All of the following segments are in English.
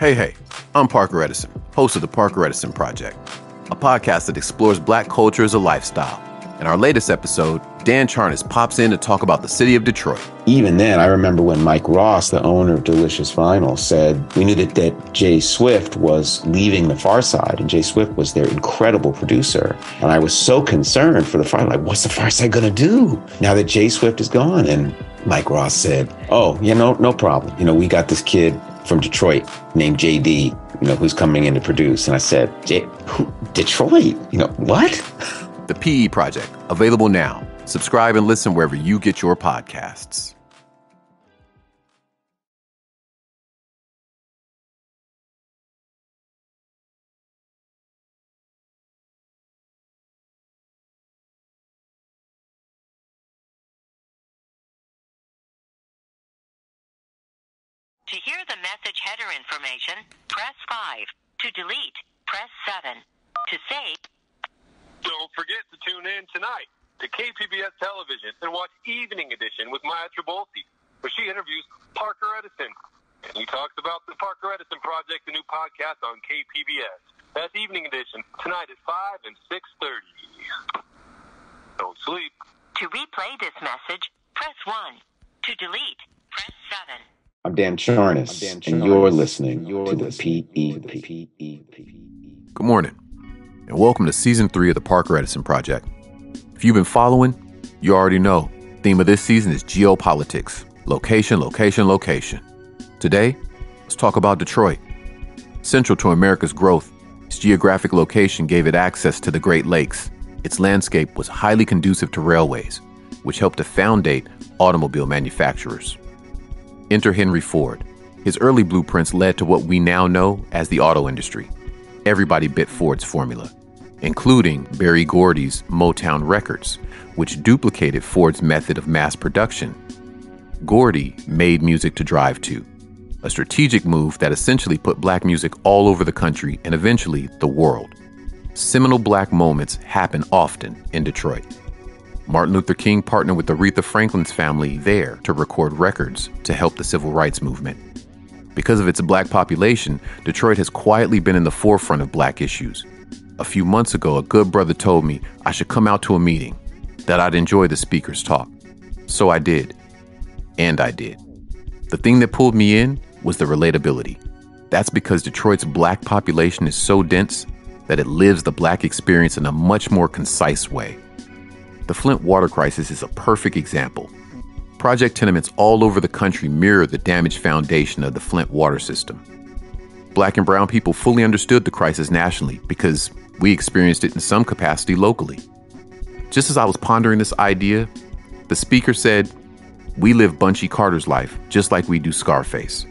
Hey, I'm Parker Edison, host of the Parker Edison Project, a podcast that explores Black culture as a lifestyle. In our latest episode, Dan Charnas pops in to talk about the city of Detroit. Even then, I remember when Mike Ross, the owner of Delicious Vinyl, said we knew that Jay Swift was leaving the Far Side, and Jay Swift was their incredible producer. And I was so concerned for the Far Side, like, what's the Far Side going to do now that Jay Swift is gone? And Mike Ross said, no problem. We got this kid from Detroit named JD, who's coming in to produce. And I said, Detroit? What? The PE Project, available now. Subscribe and listen wherever you get your podcasts. To hear the message header information, press 5. To delete, press 7. To save. Don't forget to tune in tonight to KPBS Television and watch Evening Edition with Maya Trabolsi, where she interviews Parker Edison. And he talks about the Parker Edison Project, the new podcast on KPBS. That's Evening Edition, tonight at 5 and 6:30. Don't sleep. To replay this message, press 1. To delete, press 7. I'm Dan Charnas, and you're listening to the PE. Good morning, and welcome to Season 3 of the Parker Edison Project. If you've been following, you already know. Theme of this season is Geo-Politics. Location, location, location. Today, let's talk about Detroit. Central to America's growth, its geographic location gave it access to the Great Lakes. Its landscape was highly conducive to railways, which helped to foundate automobile manufacturers. Enter Henry Ford. His early blueprints led to what we now know as the auto industry. Everybody bit Ford's formula, including Berry Gordy's Motown Records, which duplicated Ford's method of mass production. Gordy made music to drive to, a strategic move that essentially put Black music all over the country and eventually the world. Seminal Black moments happen often in Detroit. Martin Luther King partnered with Aretha Franklin's family there to record records to help the civil rights movement. Because of its Black population, Detroit has quietly been in the forefront of Black issues. A few months ago, a good brother told me I should come out to a meeting, that I'd enjoy the speaker's talk. So I did. And I did. The thing that pulled me in was the relatability. That's because Detroit's Black population is so dense that it lives the Black experience in a much more concise way. The Flint water crisis is a perfect example. Project tenements all over the country mirror the damaged foundation of the Flint water system. Black and brown people fully understood the crisis nationally because we experienced it in some capacity locally. Just as I was pondering this idea, the speaker said, "We live Bunchy Carter's life just like we do Scarface."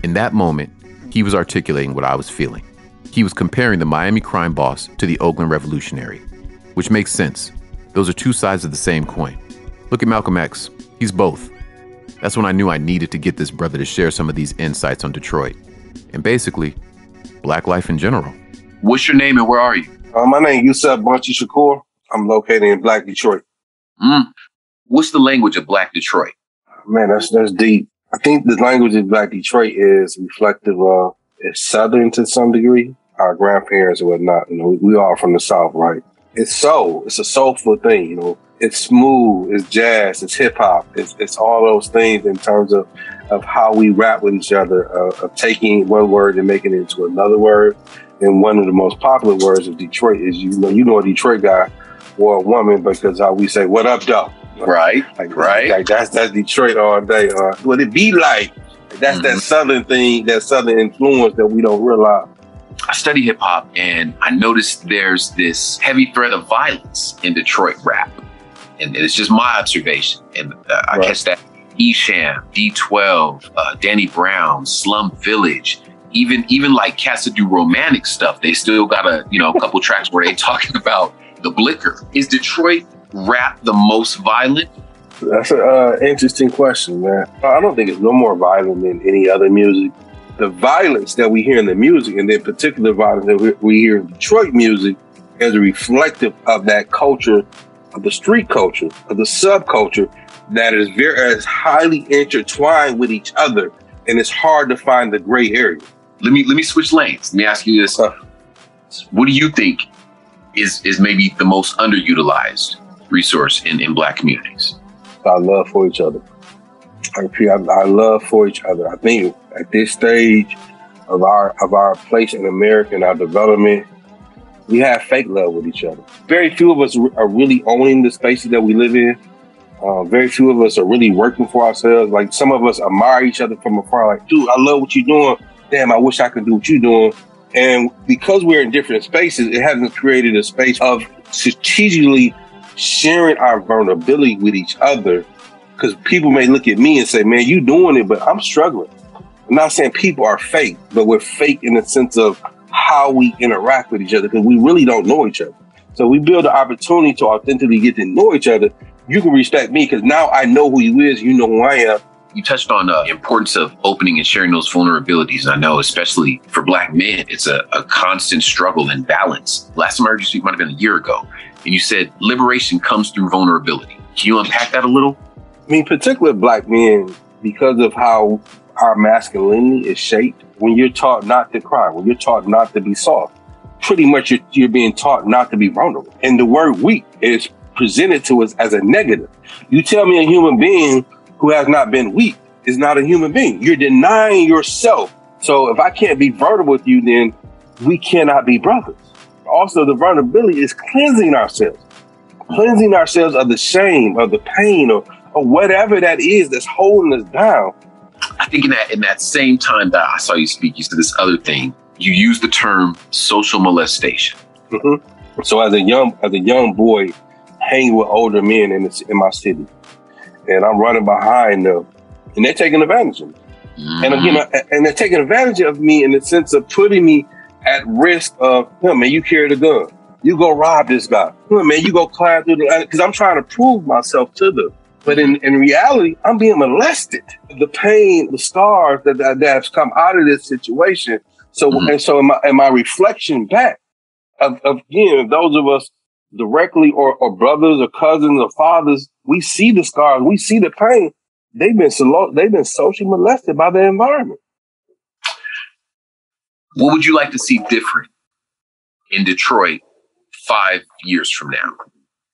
In that moment, he was articulating what I was feeling. He was comparing the Miami crime boss to the Oakland revolutionary, which makes sense. Those are two sides of the same coin. Look at Malcolm X. He's both. That's when I knew I needed to get this brother to share some of these insights on Detroit. And basically, Black life in general. What's your name and where are you? My name is Yusef Bunchy Shakur. I'm located in Black Detroit. What's the language of Black Detroit? Man, that's deep. I think the language of Black Detroit is reflective of, it's Southern to some degree. Our grandparents and whatnot, we all from the South, right? It's soul. It's a soulful thing, It's smooth. It's jazz. It's hip hop. It's all those things in terms of how we rap with each other, of taking one word and making it into another word. And one of the most popular words of Detroit is, a Detroit guy or a woman because how we say, "What up, though?" Right. Right. Like that's Detroit all day. What it be like? That's that Southern thing, that Southern influence that we don't realize. I study hip hop and I noticed there's this heavy thread of violence in Detroit rap. And it's just my observation. And I catch that Esham, D12, Danny Brown, Slum Village, even like cats that do romantic stuff. They still got a couple tracks where they talking about the blicker. Is Detroit rap the most violent? That's an interesting question, man. I don't think it's no more violent than any other music. The violence that we hear in the music, and the particular violence that we hear in Detroit music, is a reflective of that culture, of the street culture, of the subculture that is highly intertwined with each other, and it's hard to find the gray area. let me switch lanes. Let me ask you this. What do you think is maybe the most underutilized resource in Black communities? Our love for each other. I repeat, our love for each other. I think at this stage of our place in America and our development, we have fake love with each other. Very few of us are really owning the spaces that we live in. Very few of us are really working for ourselves. Like, some of us admire each other from afar. Like, dude, I love what you're doing. Damn, I wish I could do what you're doing. And because we're in different spaces, it hasn't created a space of strategically sharing our vulnerability with each other. Because people may look at me and say, man, you doing it, but I'm struggling. I'm not saying people are fake, but we're fake in the sense of how we interact with each other, because we really don't know each other. So we build an opportunity to authentically get to know each other. You can respect me because now I know who you is, you know who I am. You touched on the importance of opening and sharing those vulnerabilities. And I know, especially for Black men, it's a constant struggle and balance. Last time I heard you speak might have been a year ago. And you said liberation comes through vulnerability. Can you unpack that a little? I mean, particularly Black men, because of how our masculinity is shaped, when you're taught not to cry, when you're taught not to be soft, pretty much you're being taught not to be vulnerable. And the word weak is presented to us as a negative. You tell me a human being who has not been weak is not a human being. You're denying yourself. So if I can't be vulnerable with you, then we cannot be brothers. Also, the vulnerability is cleansing ourselves of the shame, of the pain, or whatever that is that's holding us down. I think in that same time that I saw you speak, you said this other thing. You used the term social molestation. Mm-hmm. So as a young boy, hanging with older men in my city, and I'm running behind them, and they're taking advantage of me. Mm-hmm. And again, and they're taking advantage of me in the sense of putting me at risk of, man, you carry the gun. You go rob this guy. Man, you go climb through because I'm trying to prove myself to them. But in reality, I'm being molested. The pain, the scars that have come out of this situation. So, mm-hmm. And so in my reflection back of again, those of us directly or brothers or cousins or fathers, we see the scars, we see the pain. They've been socially molested by their environment. What would you like to see different in Detroit 5 years from now?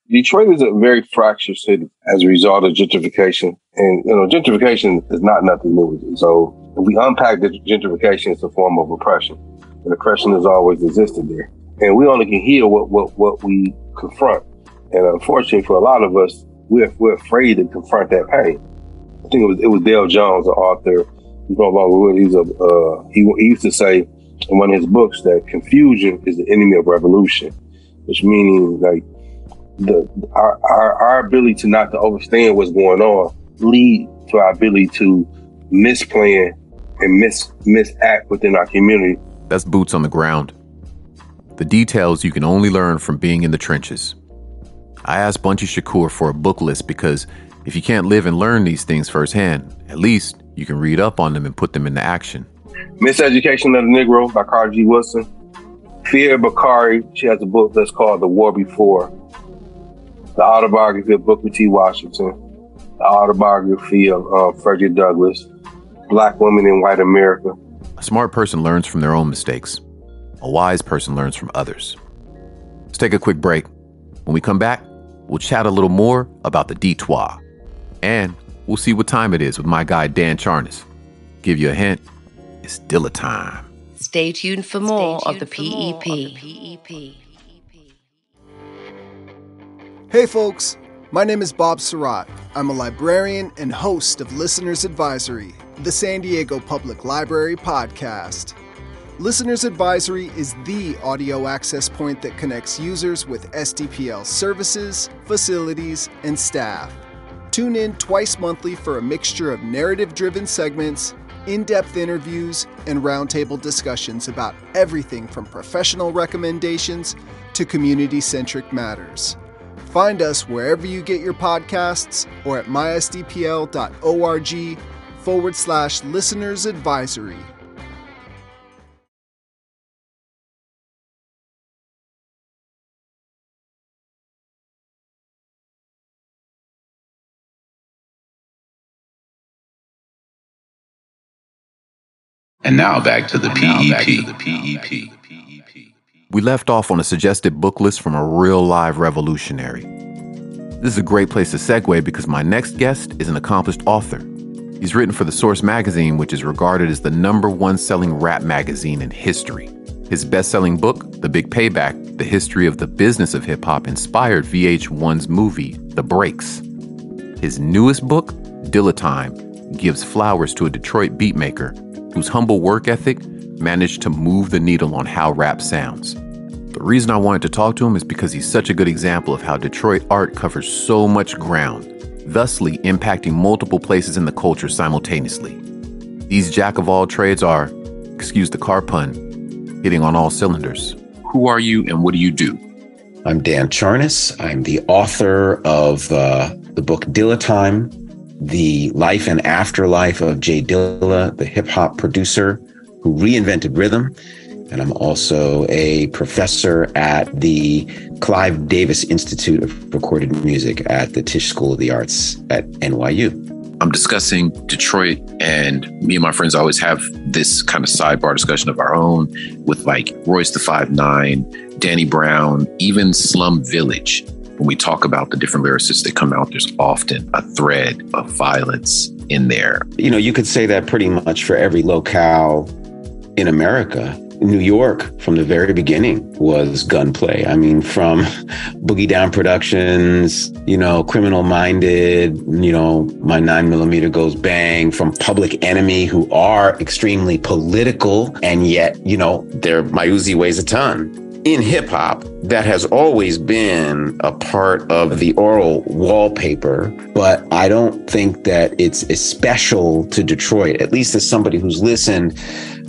Detroit is a very fractured city as a result of gentrification. And, gentrification is not nothing new. So if we unpack the gentrification, it's a form of oppression. And oppression has always existed there. And we only can heal what we confront. And unfortunately for a lot of us, we're afraid to confront that pain. I think it was Dale Jones, the author. He's no longer with. He used to say in one of his books that confusion is the enemy of revolution, which meaning like our ability to not to understand what's going on lead to our ability to misplan and misact within our community. That's boots on the ground. The details you can only learn from being in the trenches. I asked Bunchy Shakur for a book list because if you can't live and learn these things firsthand, at least you can read up on them and put them into action. Miseducation of the Negro by Carter G. Woodson. Fia Bakari, she has a book that's called The War Before. The autobiography of Booker T. Washington. The autobiography of Frederick Douglass. Black Women in White America. A smart person learns from their own mistakes. A wise person learns from others. Let's take a quick break. When we come back, we'll chat a little more about the Detroit. And we'll see what time it is with my guy, Dan Charnas. Give you a hint, it's Dilla time. Stay tuned for more of the PEP. Hey folks, my name is Bob Surratt. I'm a librarian and host of Listener's Advisory, the San Diego Public Library podcast. Listener's Advisory is the audio access point that connects users with SDPL services, facilities, and staff. Tune in twice monthly for a mixture of narrative-driven segments, in-depth interviews, and roundtable discussions about everything from professional recommendations to community-centric matters. Find us wherever you get your podcasts or at mysdpl.org/listeners advisory. And now back to the PEP. We left off on a suggested book list from a real live revolutionary. This is a great place to segue because my next guest is an accomplished author. He's written for The Source magazine, which is regarded as the #1 selling rap magazine in history. His best-selling book, The Big Payback, The History of the Business of Hip Hop, inspired VH1's movie, The Breaks. His newest book, Dilla Time, gives flowers to a Detroit beatmaker whose humble work ethic managed to move the needle on how rap sounds. The reason I wanted to talk to him is because he's such a good example of how Detroit art covers so much ground, thusly impacting multiple places in the culture simultaneously. These jack of all trades are, excuse the car pun, hitting on all cylinders. Who are you and what do you do? I'm Dan Charnas. I'm the author of the book Dilla Time, The Life and Afterlife of J. Dilla, the hip-hop producer who reinvented rhythm. And I'm also a professor at the Clive Davis Institute of Recorded Music at the Tisch School of the Arts at NYU. I'm discussing Detroit, and me and my friends always have this kind of sidebar discussion of our own with like Royce the 5'9", Danny Brown, even Slum Village. When we talk about the different lyricists that come out, there's often a thread of violence in there. You know, you could say that pretty much for every locale in America. New York, from the very beginning, was gunplay. I mean, from Boogie Down Productions, Criminal Minded, My 9mm Goes Bang, from Public Enemy, who are extremely political, and yet, my Uzi weighs a ton. In hip hop, that has always been a part of the oral wallpaper, but I don't think that it's special to Detroit, at least as somebody who's listened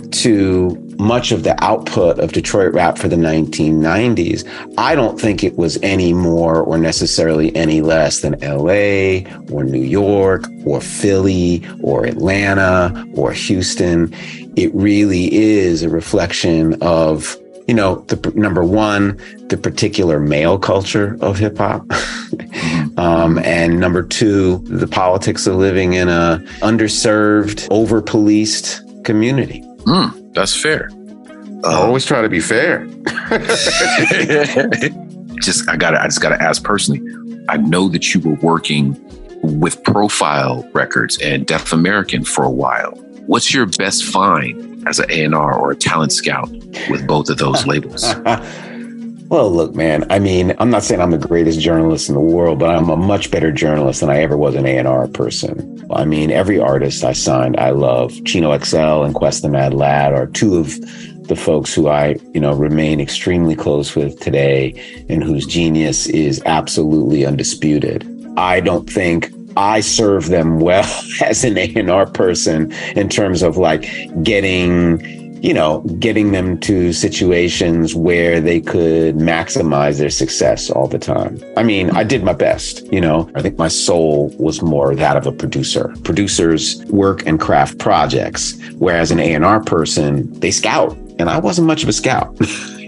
to much of the output of Detroit rap for the 1990s. I don't think it was any more or necessarily any less than LA or New York or Philly or Atlanta or Houston. It really is a reflection of number one, the particular male culture of hip hop. And number two, the politics of living in a underserved, over-policed community. That's fair. I always try to be fair. I just gotta ask personally. I know that you were working with Profile Records and Deaf American for a while. What's your best find as an A&R or a talent scout with both of those labels? Well, look, man, I mean, I'm not saying I'm the greatest journalist in the world, but I'm a much better journalist than I ever was an A&R person. I mean, every artist I signed, I love. Chino XL and Quest the Mad Lad are two of the folks who I, remain extremely close with today and whose genius is absolutely undisputed. I don't think I serve them well as an A&R person in terms of like getting them to situations where they could maximize their success all the time. I mean, I did my best, I think my soul was more that of a producer. Producers work and craft projects, whereas an A&R person, they scout. And I wasn't much of a scout.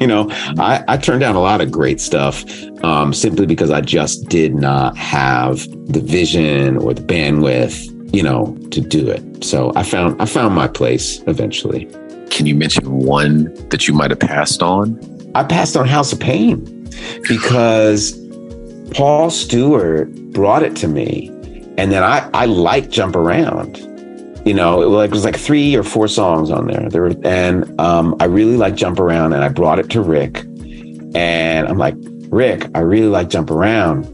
I turned down a lot of great stuff simply because I just did not have the vision or the bandwidth, to do it. So I found my place eventually. Can you mention one that you might have passed on? I passed on House of Pain because Paul Stewart brought it to me. And then I like Jump Around. It was like 3 or 4 songs on there. I really like Jump Around, and I brought it to Rick. And I'm like, Rick, I really like Jump Around,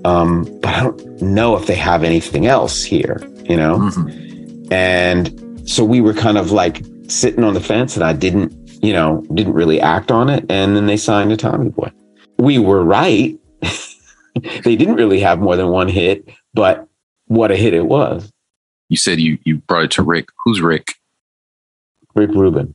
but I don't know if they have anything else here, Mm-hmm. And so we were kind of like sitting on the fence, and I didn't really act on it. And then they signed to Tommy Boy. We were right. They didn't really have more than one hit, but what a hit it was. You said you brought it to Rick. Who's Rick? Rick Rubin.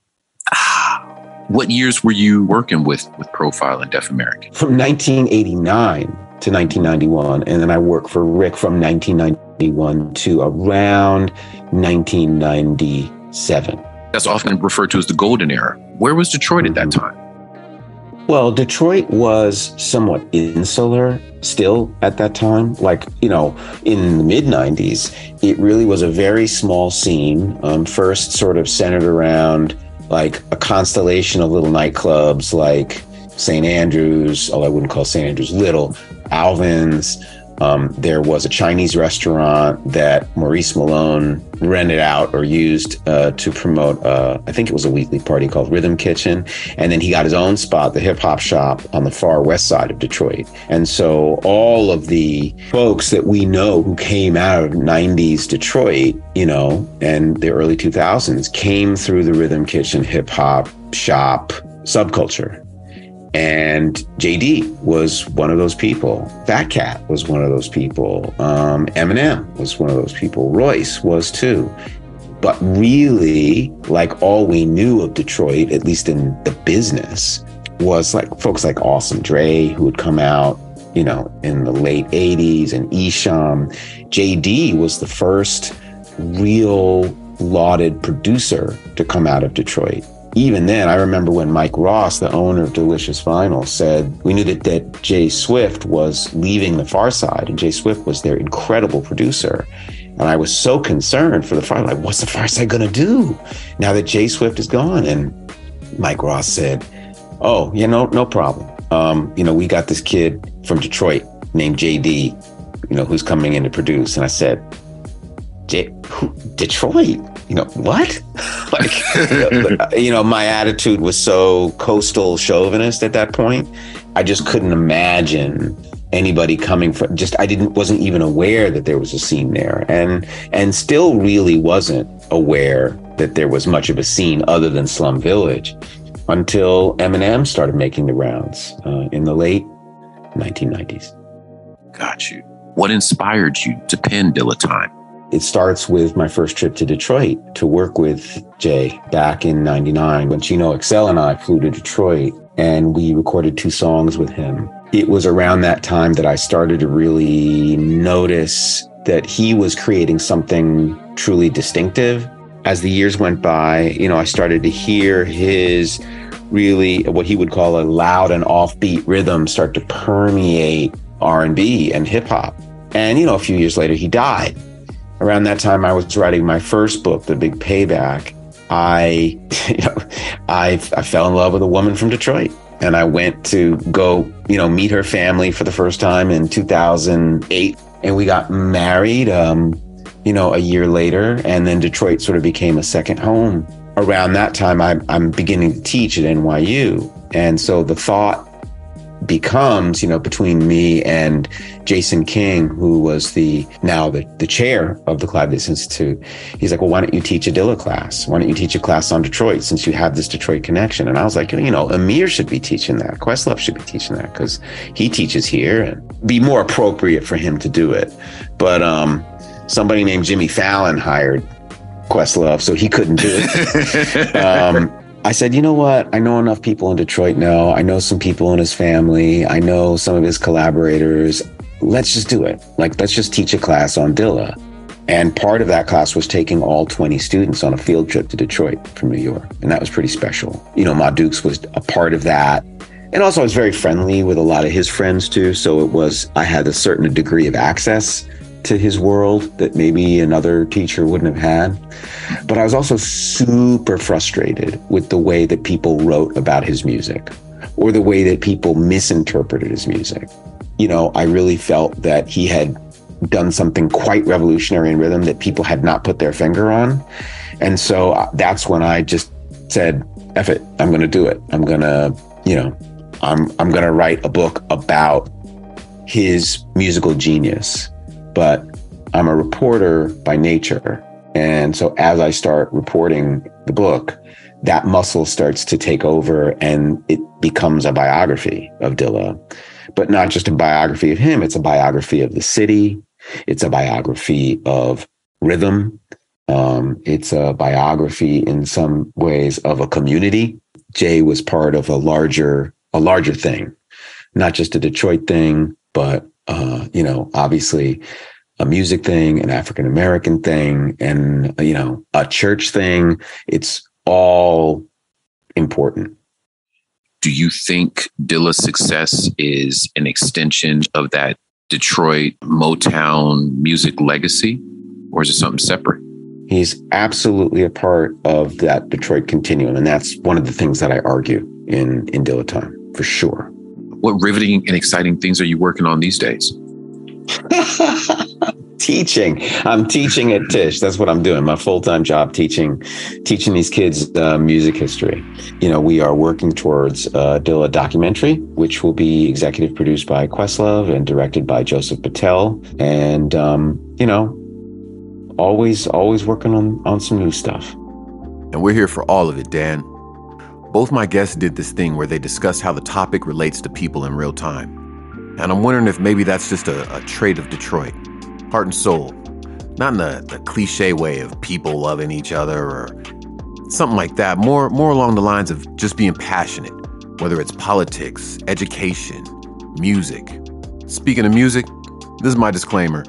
What years were you working with Profile and Deaf American? From 1989 to 1991. And then I worked for Rick from 1991 to around 1997. That's often referred to as the golden era. Where was Detroit at that time? Well, Detroit was somewhat insular still at that time. Like, in the mid 90s, it really was a very small scene, first sort of centered around like a constellation of little nightclubs like St. Andrews, although I wouldn't call St. Andrews little, Alvin's. There was a Chinese restaurant that Maurice Malone rented out or used to promote, I think it was a weekly party called Rhythm Kitchen. And then he got his own spot, the hip hop shop on the far west side of Detroit. And so all of the folks that we know who came out of 90s Detroit, and the early 2000s came through the Rhythm Kitchen hip hop shop subculture. And JD was one of those people. Fat Cat was one of those people. Eminem was one of those people. Royce was too. But really, like all we knew of Detroit, at least in the business, was like folks like Awesome Dre, who would come out, in the late 80s, and Esham. JD was the first real lauded producer to come out of Detroit. Even then, I remember when Mike Ross, the owner of Delicious Vinyl, said we knew that Jay Swift was leaving the Far Side, and Jay Swift was their incredible producer. And I was so concerned for the Far Side, like, what's the Far Side gonna do now that Jay Swift is gone? And Mike Ross said, oh, no problem. We got this kid from Detroit named JD, who's coming in to produce. And I said, Detroit? What? My attitude was so coastal chauvinist at that point. I just couldn't imagine anybody coming from, wasn't even aware that there was a scene there, and still really wasn't aware that there was much of a scene other than Slum Village until Eminem started making the rounds in the late 1990s. Got you. What inspired you to pen Dilla Time? It starts with my first trip to Detroit to work with Jay back in 99 when Chino Excel and I flew to Detroit and we recorded 2 songs with him. It was around that time that I started to really notice that he was creating something truly distinctive. As the years went by, I started to hear his really what he would call a loud and offbeat rhythm start to permeate R&B and hip hop. And, a few years later, he died. Around that time, I was writing my first book, The Big Payback. I fell in love with a woman from Detroit, and I went to go, meet her family for the first time in 2008, and we got married, a year later, and then Detroit sort of became a second home. Around that time, I'm beginning to teach at NYU, and so the thought becomes, between me and Jason King, who was the chair of the Clive Davis Institute. He's like, well, why don't you teach a Dilla class? Why don't you teach a class on Detroit since you have this Detroit connection? And I was like, Amir should be teaching that. Questlove should be teaching that because he teaches here and be more appropriate for him to do it. But somebody named Jimmy Fallon hired Questlove, so he couldn't do it. I said, you know what? I know enough people in Detroit now. I know some people in his family. I know some of his collaborators. Let's just do it. Let's just teach a class on Dilla. And part of that class was taking all 20 students on a field trip to Detroit from New York. And that was pretty special. Ma Dukes was a part of that. And also I was very friendly with a lot of his friends too. So I had a certain degree of access to his world that maybe another teacher wouldn't have had. But I was also super frustrated with the way that people wrote about his music or the way that people misinterpreted his music. I really felt that he had done something quite revolutionary in rhythm that people had not put their finger on. And so that's when I just said, F it, I'm going to do it. I'm going to, I'm going to write a book about his musical genius. But I'm a reporter by nature. And so as I start reporting the book, that muscle starts to take over and it becomes a biography of Dilla. But not just a biography of him, it's a biography of the city. It's a biography of rhythm. It's a biography in some ways of a community. Jay was part of a larger thing, not just a Detroit thing, but obviously a music thing, an African-American thing, and, a church thing. It's all important. Do you think Dilla's success is an extension of that Detroit Motown music legacy, or is it something separate? He's absolutely a part of that Detroit continuum. And that's one of the things that I argue in Dilla Time, for sure. What riveting and exciting things are you working on these days? Teaching. I'm teaching at Tisch. That's what I'm doing. My full-time job, teaching these kids music history. We are working towards a Dilla documentary, which will be executive produced by Questlove and directed by Joseph Patel. And, always working on some new stuff. And we're here for all of it, Dan. Both my guests did this thing where they discuss how the topic relates to people in real time. And I'm wondering if maybe that's just a trait of Detroit. Heart and soul. Not in the cliche way of people loving each other or something like that. More along the lines of just being passionate, whether it's politics, education, music. Speaking of music, this is my disclaimer.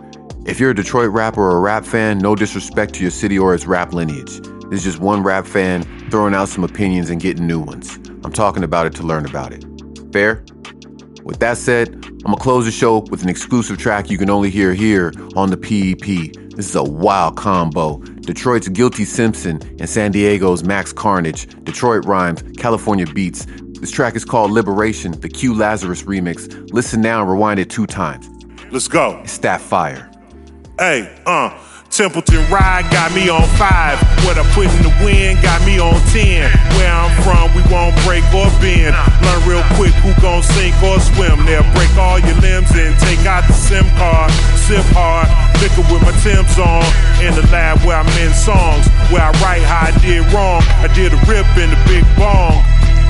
If you're a Detroit rapper or a rap fan, no disrespect to your city or its rap lineage. This is just one rap fan throwing out some opinions and getting new ones. I'm talking about it to learn about it. Fair? With that said, I'm going to close the show with an exclusive track you can only hear here on the PEP. This is a wild combo. Detroit's Guilty Simpson and San Diego's Max Carnage. Detroit rhymes, California beats. This track is called Liberation, the Q Lazarus remix. Listen now and rewind it 2 times. Let's go. It's that fire. Hey, Templeton Ride got me on 5. What I put in the wind got me on 10. Where I'm from, we won't break or bend. Learn real quick who gon' sink or swim. They'll break all your limbs and take out the SIM card. Sip hard, liquor with my Tim's on. In the lab where I'm in songs, where I write how I did wrong. I did a rip in the big bong.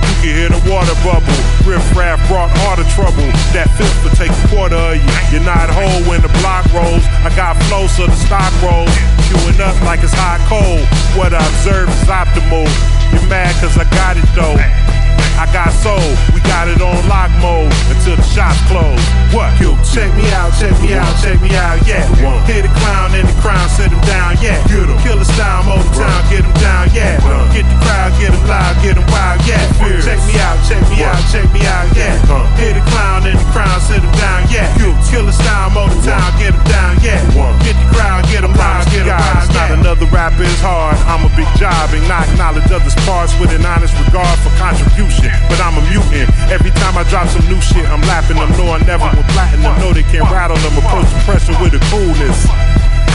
You can hear the water bubble. Riff-raff brought all the trouble. That filth will take a quarter of you. You're not whole when the block rolls. I got flow so the stock rolls. Queuing up like it's hot cold. What I observe is optimal. You're mad cause I got it though. I got soul, we got it on lock mode until the shop's closed. What? Yo, check me out, yeah. Hit the clown in the crown, set him down, yeah. Killer style, Motown, get him down, yeah. Get the crowd, get him loud, get him wild, yeah. Check me out, yeah. Hit the clown in the crown, set him down, yeah. Killer style, Motown, get him down, yeah. Get the crowd, get him loud, get him wild, yeah. Not another rapper is hard, I'm a big job and not acknowledge others' parts with an honest regard for contribution. But I'm a mutant. Every time I drop some new shit, I'm lapping them. Know I never will platinum. Know they can't rattle them. Approach the pressure with a coolness.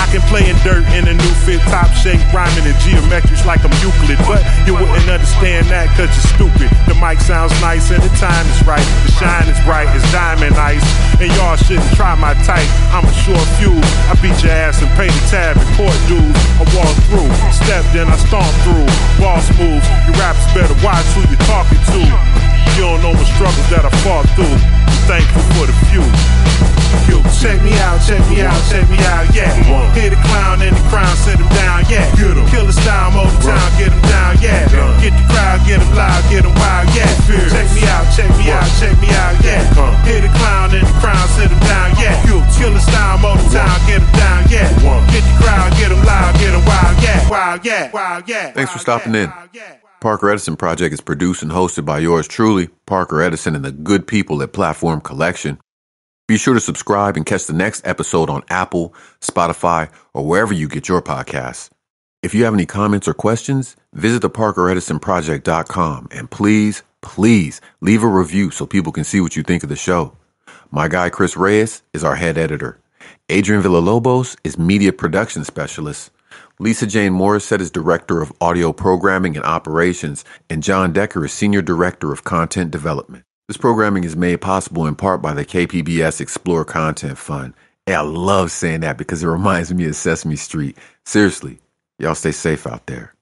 I can play in dirt in a new fit, top shape, rhyming in geometrics like I'm Euclid. But you wouldn't understand that cause you're stupid. The mic sounds nice and the time is right. The shine is bright as diamond ice. And y'all shouldn't try my type. I'm a short fuse. I beat your ass and pay the tab and court dues. I walk through, step then I stomp through. Boss moves, you rappers better watch who you're talking to. You don't know the struggles that I fought through. Thankful for the few. Check me out, yeah. Hit the clown in the crown, set him down, yeah. Killer style, Motown, get him down, yeah. Get the crowd, get him loud, get him wild, yeah. Check me out, yeah. Hit the clown in the crown, set him down, yeah. Killer style, Motown, get him down, yeah. Get the crowd, get him loud, get him wild, yeah. Thanks for stopping in. Parker Edison Project is produced and hosted by yours truly, Parker Edison, and the good people at Platform Collection. Be sure to subscribe and catch the next episode on Apple, Spotify, or wherever you get your podcasts. If you have any comments or questions, visit theparkeredisonproject.com and please leave a review so people can see what you think of the show. My guy Chris Reyes is our head editor. Adrian Villalobos is media production specialist. Lisa Jane Morrisette is Director of Audio Programming and Operations, and John Decker is Senior Director of Content Development. This programming is made possible in part by the KPBS Explore Content Fund. Hey, I love saying that because it reminds me of Sesame Street. Seriously, y'all stay safe out there.